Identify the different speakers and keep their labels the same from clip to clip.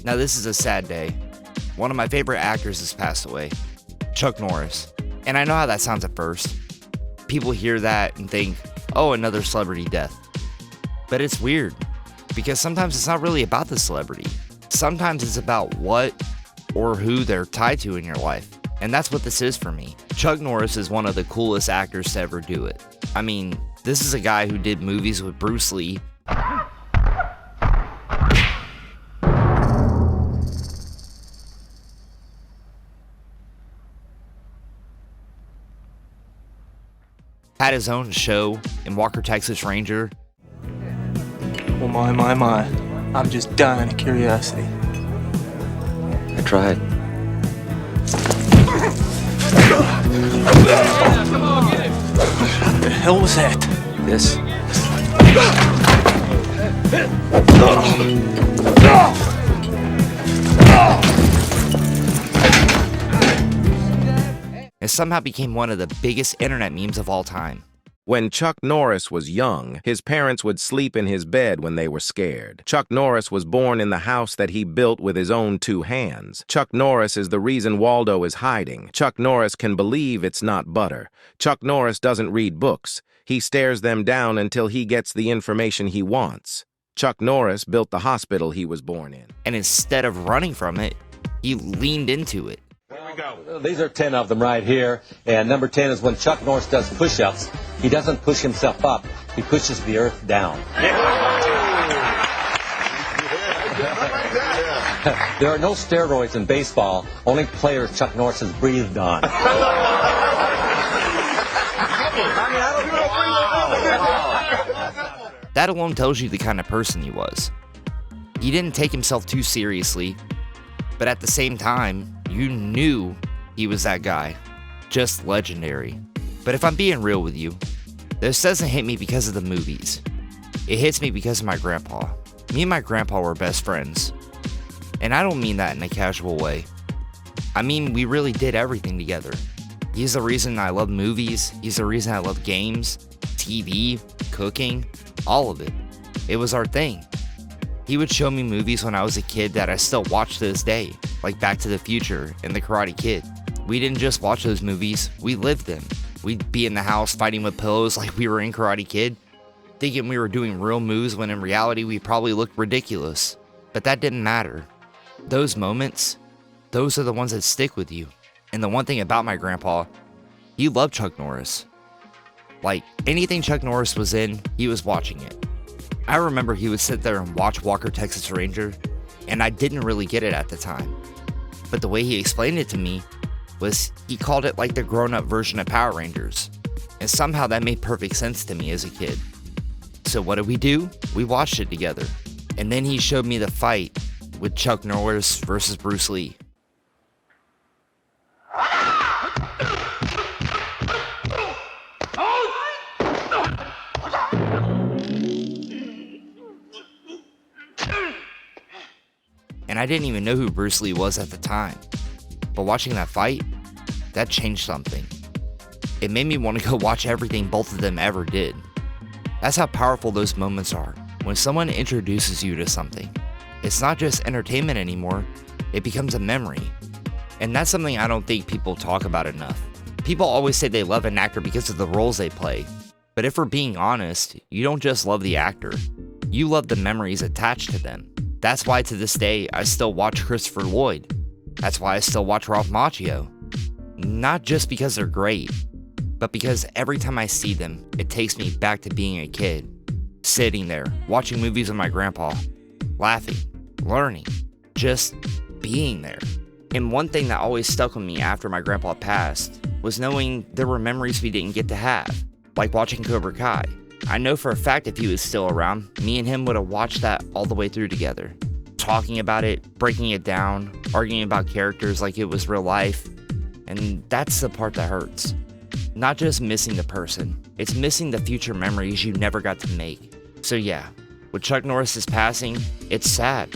Speaker 1: Now this is a sad day. One of my favorite actors has passed away, Chuck Norris. And I know how that sounds at first. People hear that and think, oh, another celebrity death. But it's weird, because sometimes it's not really about the celebrity. Sometimes it's about what or who they're tied to in your life. And that's what this is for me. Chuck Norris is one of the coolest actors to ever do it. I mean, this is a guy who did movies with Bruce Lee. Had his own show in Walker, Texas Ranger.
Speaker 2: Well, my. I'm just dying of curiosity.
Speaker 3: I tried.
Speaker 2: What the hell was that?
Speaker 3: This?
Speaker 1: And somehow became one of the biggest internet memes of all time.
Speaker 4: When Chuck Norris was young, his parents would sleep in his bed when they were scared. Chuck Norris was born in the house that he built with his own 2 hands. Chuck Norris is the reason Waldo is hiding. Chuck Norris can believe it's not butter. Chuck Norris doesn't read books. He stares them down until he gets the information he wants. Chuck Norris built the hospital he was born in.
Speaker 1: And instead of running from it, he leaned into it.
Speaker 5: These are 10 of them right here, and number 10 is when Chuck Norris does push-ups. He doesn't push himself up, he pushes the earth down. There are no steroids in baseball, only players Chuck Norris has breathed on.
Speaker 1: That alone tells you the kind of person he was. He didn't take himself too seriously, but at the same time, you knew he was that guy. Just legendary. But if I'm being real with you, this doesn't hit me because of the movies. It hits me because of my grandpa. Me and my grandpa were best friends. And I don't mean that in a casual way. I mean, we really did everything together. He's the reason I love movies. He's the reason I love games, TV, cooking, all of it. It was our thing. He would show me movies when I was a kid that I still watch to this day, like Back to the Future and The Karate Kid. We didn't just watch those movies, we lived them. We'd be in the house fighting with pillows like we were in Karate Kid, thinking we were doing real moves when in reality we probably looked ridiculous. But that didn't matter. Those moments, those are the ones that stick with you. And the one thing about my grandpa, he loved Chuck Norris. Like, anything Chuck Norris was in, he was watching it. I remember he would sit there and watch Walker, Texas Ranger, and I didn't really get it at the time. But the way he explained it to me was he called it like the grown-up version of Power Rangers. And somehow that made perfect sense to me as a kid. So what did we do? We watched it together. And then he showed me the fight with Chuck Norris versus Bruce Lee. And I didn't even know who Bruce Lee was at the time. But watching that fight, that changed something. It made me want to go watch everything both of them ever did. That's how powerful those moments are. When someone introduces you to something, it's not just entertainment anymore, it becomes a memory. And that's something I don't think people talk about enough. People always say they love an actor because of the roles they play. But if we're being honest, you don't just love the actor, you love the memories attached to them. That's why to this day, I still watch Christopher Lloyd. That's why I still watch Ralph Macchio. Not just because they're great, but because every time I see them, it takes me back to being a kid. Sitting there, watching movies with my grandpa, laughing, learning, just being there. And one thing that always stuck with me after my grandpa passed was knowing there were memories we didn't get to have, like watching Cobra Kai. I know for a fact if he was still around, me and him would have watched that all the way through together. Talking about it, breaking it down, arguing about characters like it was real life. And that's the part that hurts. Not just missing the person, it's missing the future memories you never got to make. So yeah, with Chuck Norris's passing, it's sad.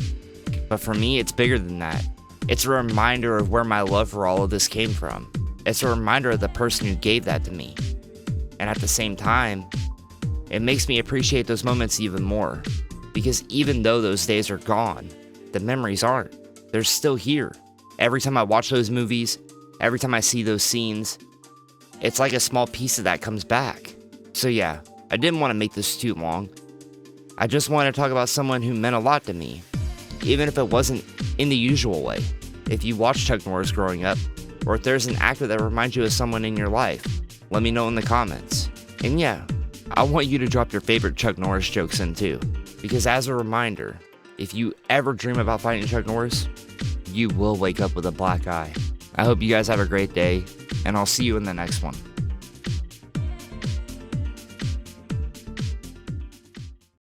Speaker 1: But for me, it's bigger than that. It's a reminder of where my love for all of this came from. It's a reminder of the person who gave that to me. And at the same time, it makes me appreciate those moments even more. Because even though those days are gone, the memories aren't. They're still here. Every time I watch those movies, every time I see those scenes, it's like a small piece of that comes back. So yeah, I didn't want to make this too long. I just wanted to talk about someone who meant a lot to me, even if it wasn't in the usual way. If you watched Chuck Norris growing up, or if there's an actor that reminds you of someone in your life, let me know in the comments. And yeah, I want you to drop your favorite Chuck Norris jokes in too, because as a reminder, if you ever dream about fighting Chuck Norris, you will wake up with a black eye. I hope you guys have a great day, and I'll see you in the next one.